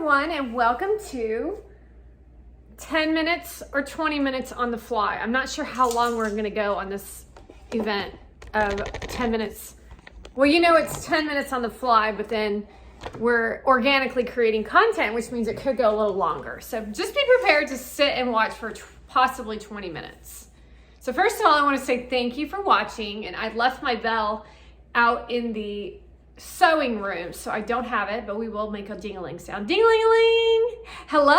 everyone, and welcome to 10 minutes or 20 minutes on the fly. I'm not sure how long we're going to go on this event of 10 minutes. Well, you know, it's 10 minutes on the fly, but then we're organically creating content, which means it could go a little longer. So just be prepared to sit and watch for possibly 20 minutes. So first of all, I want to say thank you for watching, and I left my bell out in the sewing room, so I don't have it, but we will make a ding-a-ling sound. Ding-a-ling-a-ling! Hello!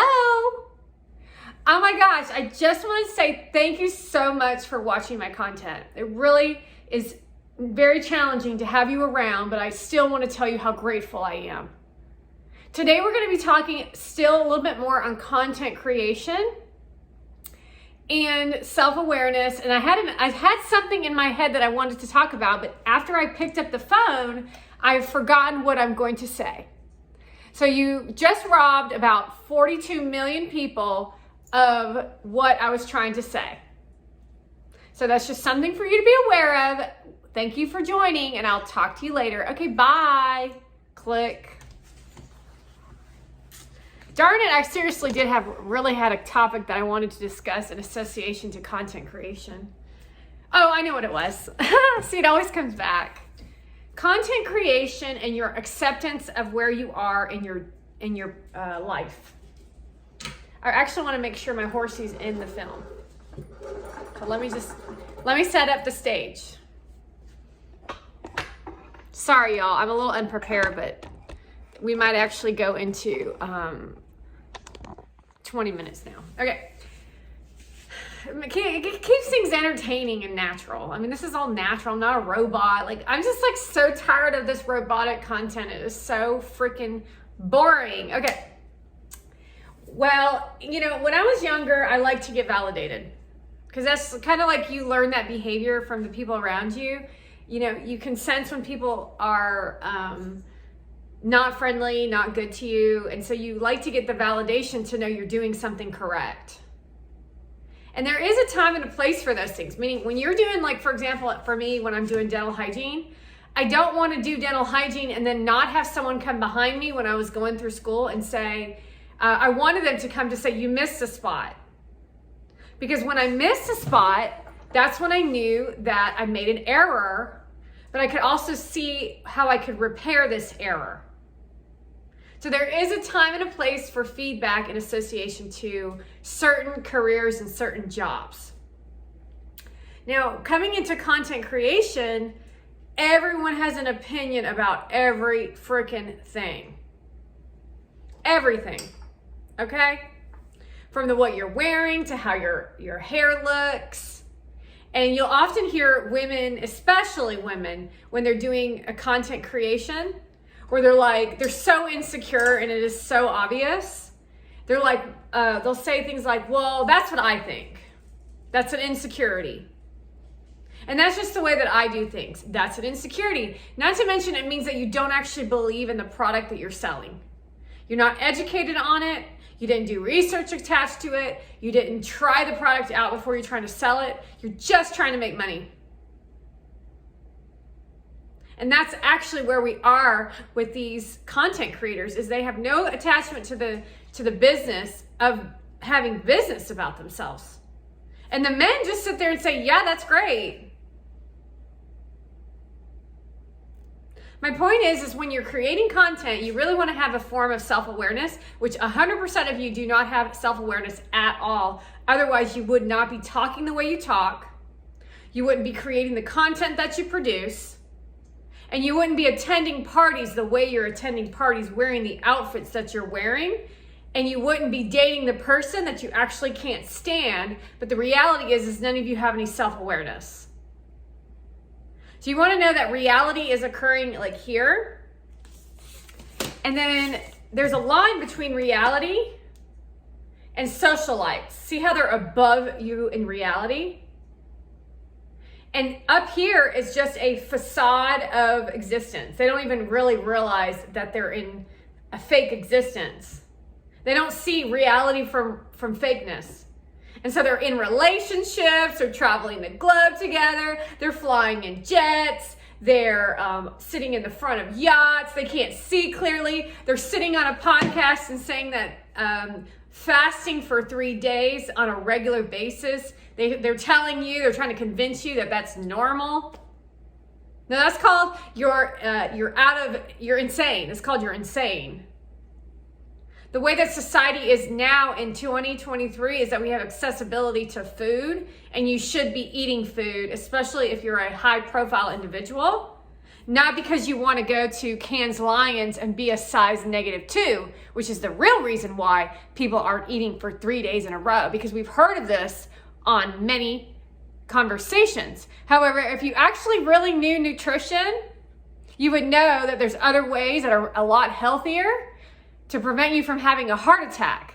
Oh my gosh, I just want to say thank you so much for watching my content. It really is very challenging to have you around, but I still want to tell you how grateful I am. Today we're going to be talking still a little bit more on content creation and self-awareness, and I had something in my head that I wanted to talk about, but after I picked up the phone, I've forgotten what I'm going to say. So you just robbed about 42 million people of what I was trying to say. So that's just something for you to be aware of. Thank you for joining, and I'll talk to you later. Okay, bye. Click. Darn it, I seriously really had a topic that I wanted to discuss in association to content creation. Oh, I know what it was. See, it always comes back. Content creation and your acceptance of where you are in your life. I actually want to make sure my horsey's in the film. So let me set up the stage. Sorry, y'all. I'm a little unprepared, but we might actually go into 20 minutes now. Okay. It keeps things entertaining and natural. I mean, this is all natural. I'm not a robot. Like, I'm just like so tired of this robotic content. It is so freaking boring. Okay. Well, you know, when I was younger, I liked to get validated, because that's kind of like you learn that behavior from the people around you. You know, you can sense when people are not friendly, not good to you. And so you like to get the validation to know you're doing something correct. And there is a time and a place for those things. Meaning when you're doing, like, for example, for me, when I'm doing dental hygiene, I don't want to do dental hygiene and then not have someone come behind me when I was going through school and say, I wanted them to come to say, you missed a spot. Because when I missed a spot, that's when I knew that I made an error, but I could also see how I could repair this error. So there is a time and a place for feedback in association to certain careers and certain jobs. Now, coming into content creation, everyone has an opinion about every freaking thing. Everything, okay? From what you're wearing to how your hair looks. And you'll often hear women, especially women, when they're doing a content creation, where they're so insecure and it is so obvious. They're like, they'll say things like, well, that's what I think. That's an insecurity. And that's just the way that I do things. That's an insecurity. Not to mention, it means that you don't actually believe in the product that you're selling. You're not educated on it. You didn't do research attached to it. You didn't try the product out before you're trying to sell it. You're just trying to make money. And that's actually where we are with these content creators, is they have no attachment to the business of having business about themselves. And the men just sit there and say, yeah, that's great. My point is when you're creating content, you really want to have a form of self-awareness, which 100% of you do not have self-awareness at all. Otherwise, you would not be talking the way you talk. You wouldn't be creating the content that you produce. And you wouldn't be attending parties the way you're attending parties, wearing the outfits that you're wearing. And you wouldn't be dating the person that you actually can't stand. But the reality is none of you have any self-awareness. So you want to know that reality is occurring like here. And then there's a line between reality and socialites. See how they're above you in reality? And up here is just a facade of existence. They don't even really realize that they're in a fake existence. They don't see reality from fakeness. And so they're in relationships, they're traveling the globe together, they're flying in jets, They're sitting in the front of yachts. They can't see clearly. They're sitting on a podcast and saying that fasting for 3 days on a regular basis, they're telling you, they're trying to convince you that that's normal. Now that's called you're insane. It's called you're insane. The way that society is now in 2023 is that we have accessibility to food, and you should be eating food, especially if you're a high profile individual, not because you want to go to Cannes Lions and be a size -2, which is the real reason why people aren't eating for 3 days in a row, because we've heard of this on many conversations. However, if you actually really knew nutrition, you would know that there's other ways that are a lot healthier to prevent you from having a heart attack.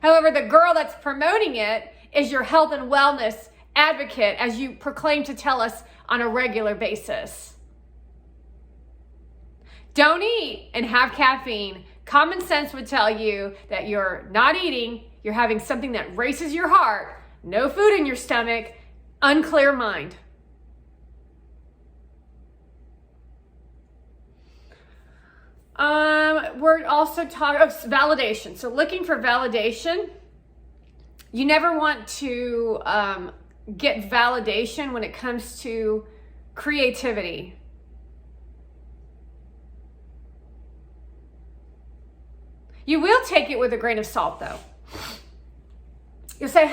However, the girl that's promoting it is your health and wellness advocate, as you proclaim to tell us on a regular basis. Don't eat and have caffeine. Common sense would tell you that you're not eating, you're having something that races your heart, no food in your stomach, unclear mind. We're also talking validation. So looking for validation, you never want to get validation when it comes to creativity. You will take it with a grain of salt though. You'll say,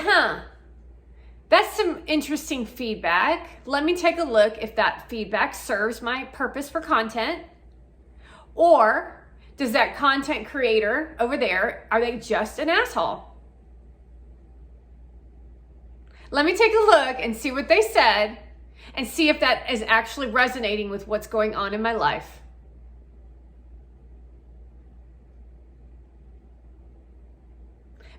that's some interesting feedback. Let me take a look if that feedback serves my purpose for content. Or does that content creator over there, are they just an asshole? Let me take a look and see what they said and see if that is actually resonating with what's going on in my life.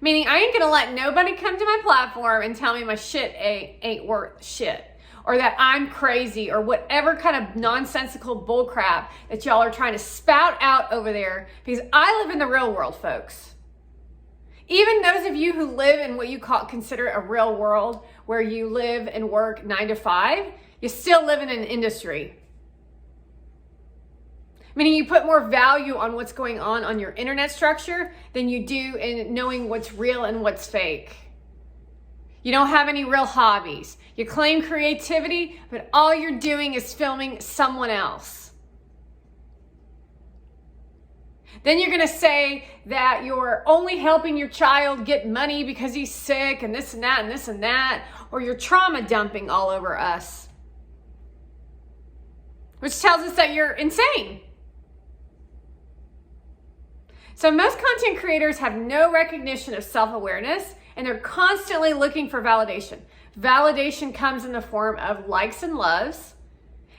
Meaning I ain't gonna let nobody come to my platform and tell me my shit ain't worth shit, or that I'm crazy, or whatever kind of nonsensical bullcrap that y'all are trying to spout out over there, because I live in the real world, folks. Even those of you who live in what you consider a real world, where you live and work 9 to 5, you still live in an industry. Meaning you put more value on what's going on your internet structure than you do in knowing what's real and what's fake. You don't have any real hobbies. You claim creativity, but all you're doing is filming someone else. Then you're gonna say that you're only helping your child get money because he's sick and this and that and this and that, or you're trauma dumping all over us. Which tells us that you're insane. So most content creators have no recognition of self-awareness, and they're constantly looking for validation. Validation comes in the form of likes and loves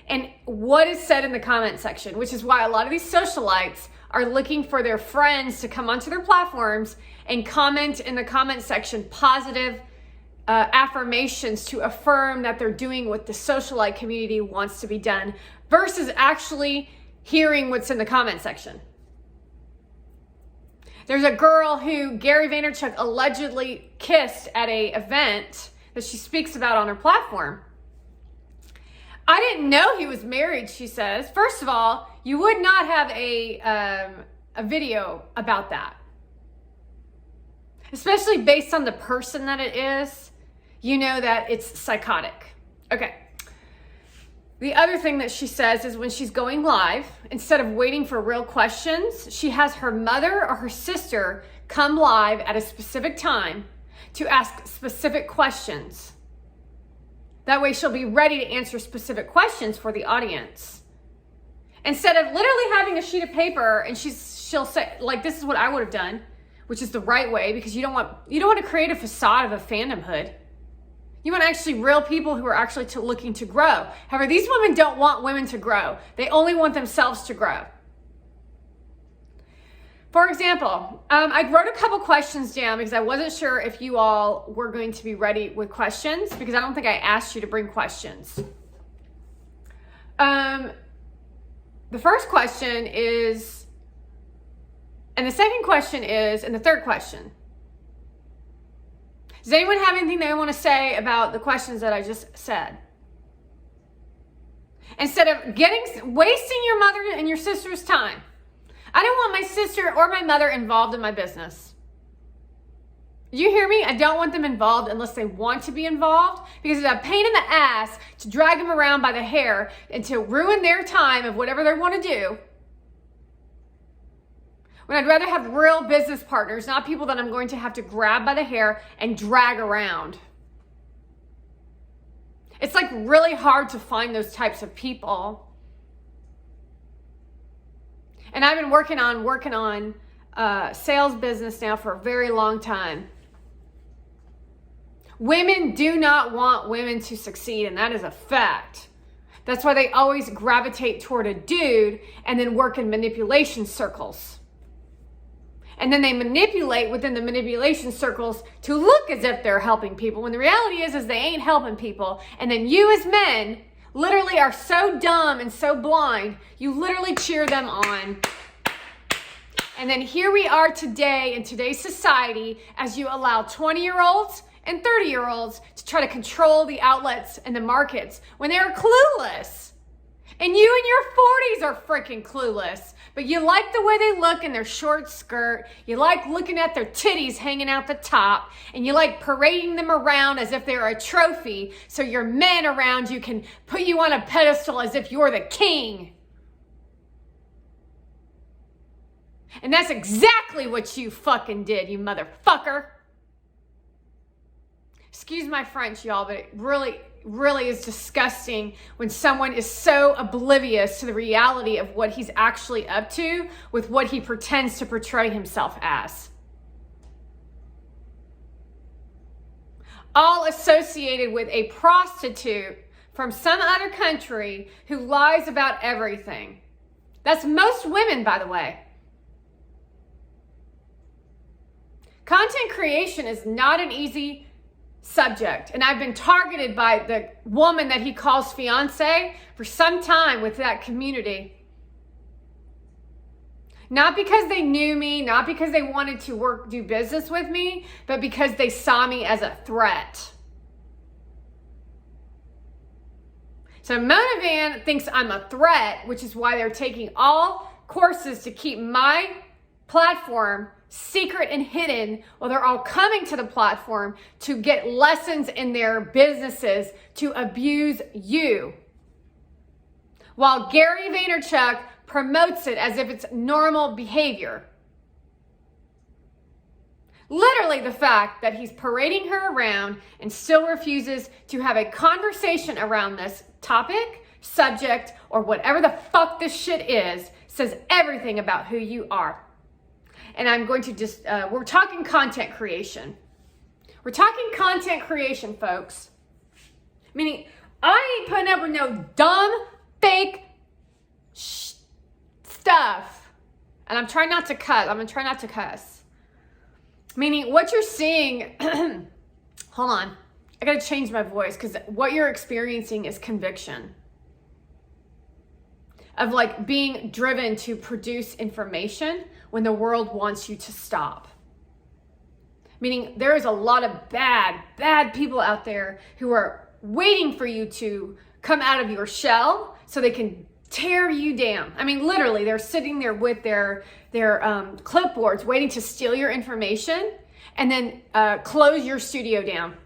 and what is said in the comment section, which is why a lot of these socialites are looking for their friends to come onto their platforms and comment in the comment section positive affirmations to affirm that they're doing what the socialite community wants to be done, versus actually hearing what's in the comment section. There's a girl who Gary Vaynerchuk allegedly kissed at an event that she speaks about on her platform. I didn't know he was married, she says. First of all, you would not have a video about that. Especially based on the person that it is, you know that it's psychotic. Okay. The other thing that she says is when she's going live, instead of waiting for real questions, she has her mother or her sister come live at a specific time to ask specific questions. That way she'll be ready to answer specific questions for the audience. Instead of literally having a sheet of paper and she'll say, like, this is what I would have done, which is the right way, because you don't want to create a facade of a fandomhood. You want actually real people who are actually looking to grow. However, these women don't want women to grow. They only want themselves to grow. For example, I wrote a couple questions down because I wasn't sure if you all were going to be ready with questions, because I don't think I asked you to bring questions. The first question is, and the second question is, and the third question. Does anyone have anything they want to say about the questions that I just said? instead of wasting your mother and your sister's time. I don't want my sister or my mother involved in my business. You hear me? I don't want them involved unless they want to be involved, because it's a pain in the ass to drag them around by the hair and to ruin their time of whatever they want to do. When I'd rather have real business partners, not people that I'm going to have to grab by the hair and drag around. It's like really hard to find those types of people. And I've been working on sales business now for a very long time. Women do not want women to succeed, and that is a fact. That's why they always gravitate toward a dude and then work in manipulation circles. And then they manipulate within the manipulation circles to look as if they're helping people, when the reality is they ain't helping people. And then you as men literally are so dumb and so blind, you literally cheer them on. And then here we are today in today's society, as you allow 20-year-olds and 30-year-olds to try to control the outlets and the markets when they're clueless. And you in your 40s are freaking clueless, but you like the way they look in their short skirt. You like looking at their titties hanging out the top, and you like parading them around as if they're a trophy, so your men around you can put you on a pedestal as if you're the king. And that's exactly what you fucking did, you motherfucker. Excuse my French, y'all, but it really is disgusting when someone is so oblivious to the reality of what he's actually up to with what he pretends to portray himself as. All associated with a prostitute from some other country who lies about everything. That's most women, by the way. Content creation is not an easy subject, and I've been targeted by the woman that he calls fiance for some time with that community. Not because they knew me, not because they wanted to do business with me, but because they saw me as a threat. So Mona Van thinks I'm a threat, which is why they're taking all courses to keep my platform secret and hidden, while they're all coming to the platform to get lessons in their businesses to abuse you. While Gary Vaynerchuk promotes it as if it's normal behavior. Literally the fact that he's parading her around and still refuses to have a conversation around this topic, subject, or whatever the fuck this shit is, says everything about who you are. And I'm going to just, we're talking content creation. We're talking content creation, folks. Meaning, I ain't putting up with no dumb, fake stuff. And I'm trying not to cuss. I'm going to try not to cuss. Meaning, what you're seeing, hold on. I got to change my voice because what you're experiencing is conviction. Of like being driven to produce information when the world wants you to stop. Meaning there is a lot of bad people out there who are waiting for you to come out of your shell so they can tear you down. I mean, literally, they're sitting there with their clipboards waiting to steal your information and then close your studio down.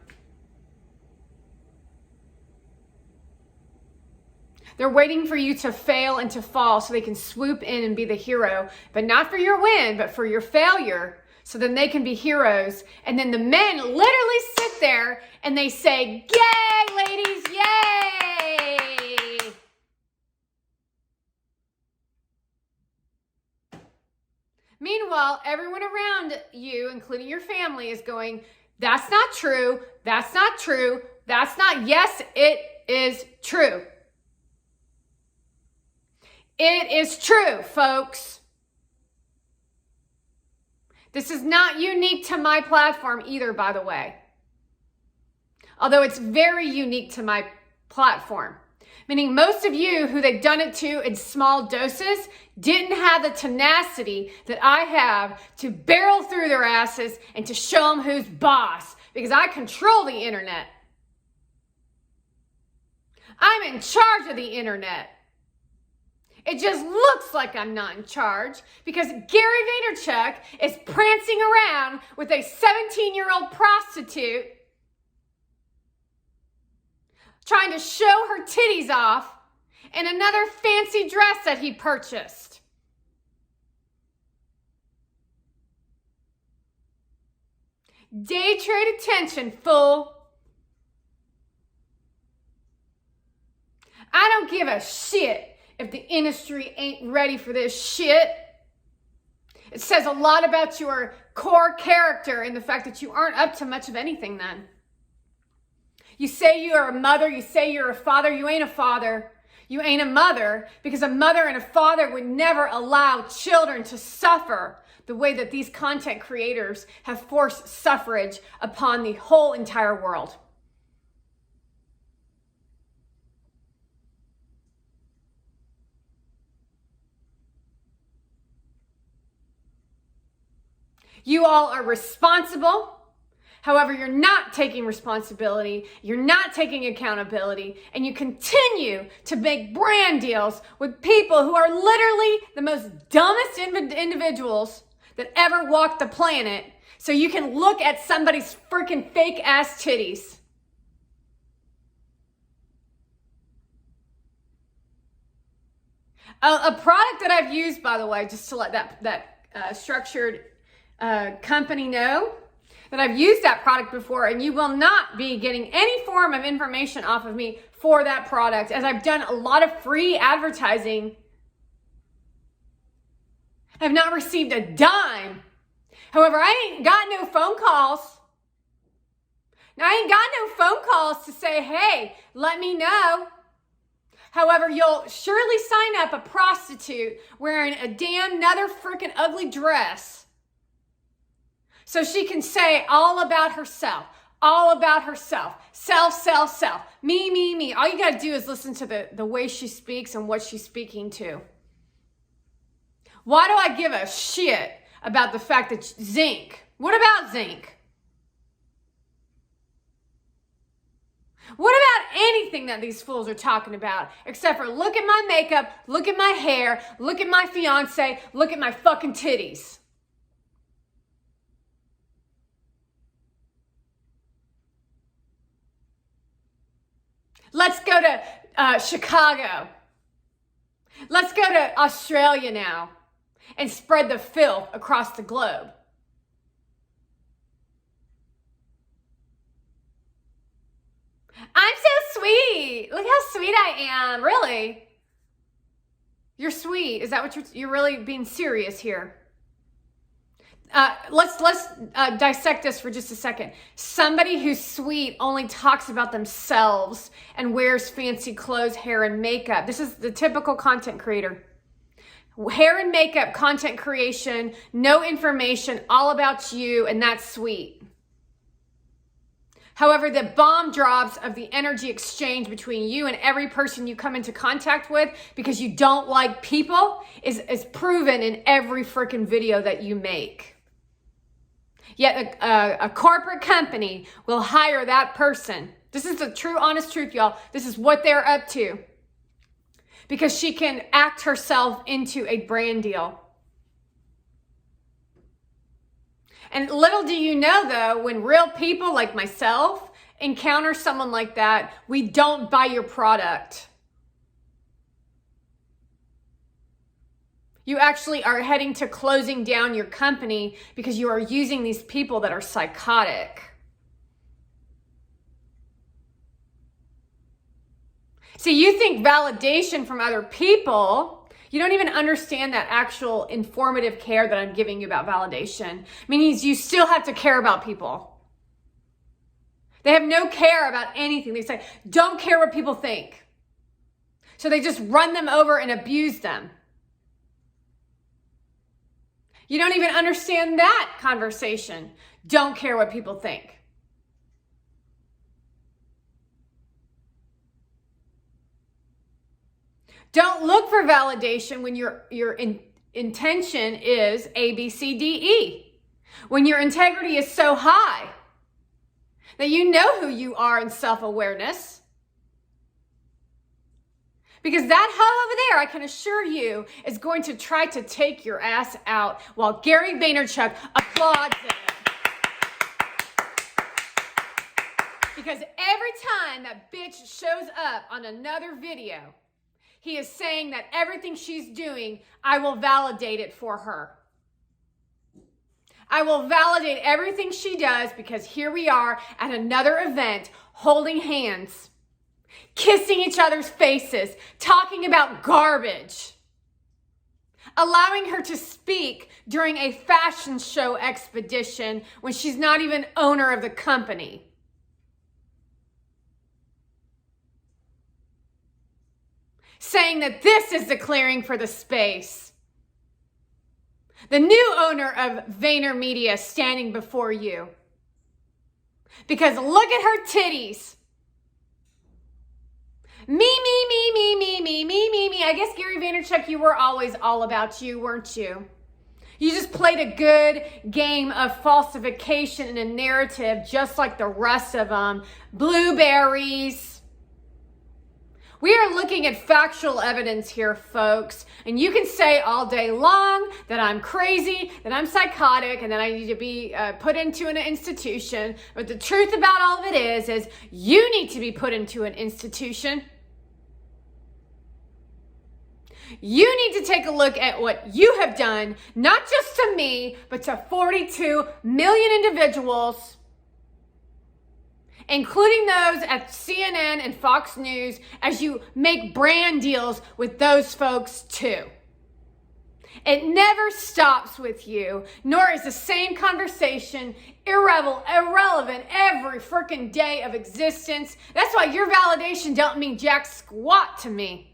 They're waiting for you to fail and to fall so they can swoop in and be the hero, but not for your win, but for your failure. So then they can be heroes. And then the men literally sit there and they say, yay, ladies, yay. Meanwhile, everyone around you, including your family, is going, that's not true. That's not true. That's not, yes, it is true. It is true, folks. This is not unique to my platform either, by the way. Although it's very unique to my platform. Meaning most of you who they've done it to in small doses didn't have the tenacity that I have to barrel through their asses and to show them who's boss. Because I control the internet. I'm in charge of the internet. It just looks like I'm not in charge because Gary Vaynerchuk is prancing around with a 17-year-old prostitute trying to show her titties off in another fancy dress that he purchased. Day trade attention, fool. I don't give a shit if the industry ain't ready for this shit. It says a lot about your core character and the fact that you aren't up to much of anything then. You say you are a mother, you say you're a father, you ain't a father. You ain't a mother because a mother and a father would never allow children to suffer the way that these content creators have forced suffrage upon the whole entire world. You all are responsible. However, you're not taking responsibility, you're not taking accountability, and you continue to make brand deals with people who are literally the most dumbest individuals that ever walked the planet so you can look at somebody's freaking fake ass titties. A product that I've used, by the way, just to let that structured company know that I've used that product before, and you will not be getting any form of information off of me for that product, as I've done a lot of free advertising. I've not received a dime. However, I ain't got no phone calls. Now, I ain't got no phone calls to say, hey, let me know. However, you'll surely sign up a prostitute wearing a damn another freaking ugly dress so she can say all about herself, self, me. All you got to do is listen to the way she speaks and what she's speaking to. Why do I give a shit about the fact that zinc? What about zinc? What about anything that these fools are talking about? Except for look at my makeup, look at my hair, look at my fiance, look at my fucking titties. Let's go to Chicago. Let's go to Australia now and spread the filth across the globe. I'm so sweet. Look how sweet I am. Really? You're sweet. Is that what you're really being serious here? Let's dissect this for just a second. Somebody who's sweet only talks about themselves and wears fancy clothes, hair, and makeup. This is the typical content creator. Hair and makeup, content creation, no information, all about you, and that's sweet. However, the bomb drops of the energy exchange between you and every person you come into contact with because you don't like people is proven in every freaking video that you make. Yet a corporate company will hire that person. This is the true, honest truth, y'all. This is what they're up to. Because she can act herself into a brand deal. And little do you know, though, when real people like myself encounter someone like that, we don't buy your product. You actually are heading to closing down your company because you are using these people that are psychotic. See, you think validation from other people, you don't even understand that actual informative care that I'm giving you about validation. Meaning you still have to care about people. They have no care about anything. They say, don't care what people think. So they just run them over and abuse them. You don't even understand that conversation. Don't care what people think. Don't look for validation when your intention is A, B, C, D, E. When your integrity is so high that you know who you are in self-awareness. Because that hoe over there, I can assure you, is going to try to take your ass out while Gary Vaynerchuk applauds it. Because every time that bitch shows up on another video, he is saying that everything she's doing, I will validate it for her. I will validate everything she does because here we are at another event holding hands, kissing each other's faces, talking about garbage, allowing her to speak during a fashion show expedition when she's not even owner of the company. Saying that this is the clearing for the space. The new owner of VaynerMedia standing before you. Because look at her titties. Me. I guess Gary Vaynerchuk, you were always all about you, weren't you? You just played a good game of falsification and a narrative just like the rest of them. Blueberries. We are looking at factual evidence here, folks. And you can say all day long that I'm crazy, that I'm psychotic, and that I need to be put into an institution. But the truth about all of it is you need to be put into an institution. You need to take a look at what you have done, not just to me, but to 42 million individuals, including those at CNN and Fox News, as you make brand deals with those folks too. It never stops with you, nor is the same conversation irrelevant every freaking day of existence. That's why your validation don't mean jack squat to me.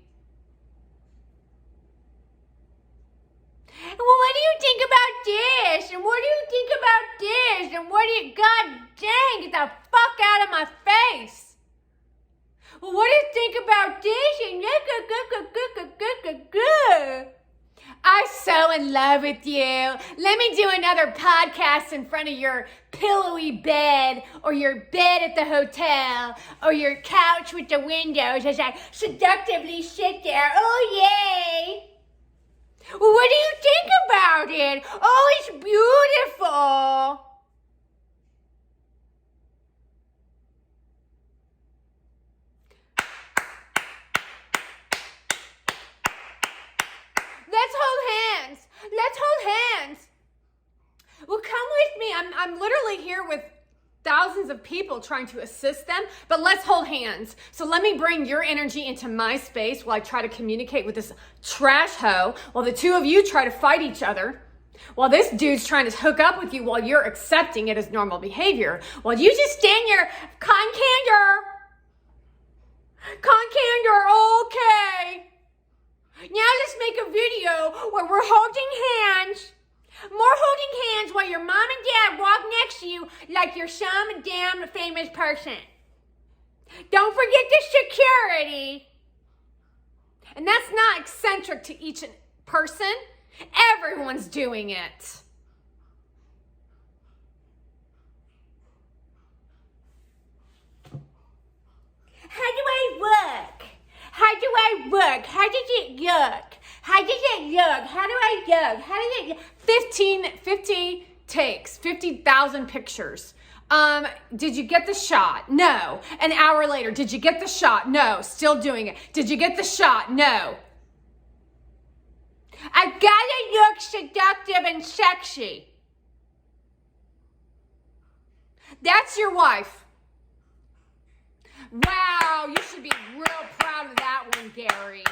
Well, what do you think about this? And what do you think about this? And what do you, God dang, get the fuck out of my face. Well, what do you think about this? And I'm so in love with you. Let me do another podcast in front of your pillowy bed or your bed at the hotel or your couch with the windows as I seductively sit there. Oh, yay. Well, what do you think about it? Oh, it's beautiful. Let's hold hands. Let's hold hands. Well, come with me. I'm literally here with thousands of people trying to assist them, but let's hold hands. So let me bring your energy into my space while I try to communicate with this trash hoe, while the two of you try to fight each other, while this dude's trying to hook up with you while you're accepting it as normal behavior, while you just stand your con candor, okay. Now let's make a video where we're holding hands. More holding hands while your mom and dad walk next to you like you're some damn famous person. Don't forget the security. And that's not eccentric to each person. Everyone's doing it. How do I look? How do I look? How does it look? How does it look? How do I look? How does it look? 50 takes, 50,000 pictures. Did you get the shot? No. An hour later, did you get the shot? No. Still doing it. Did you get the shot? No. I gotta look seductive and sexy. That's your wife. Wow, you should be real proud of that one, Gary.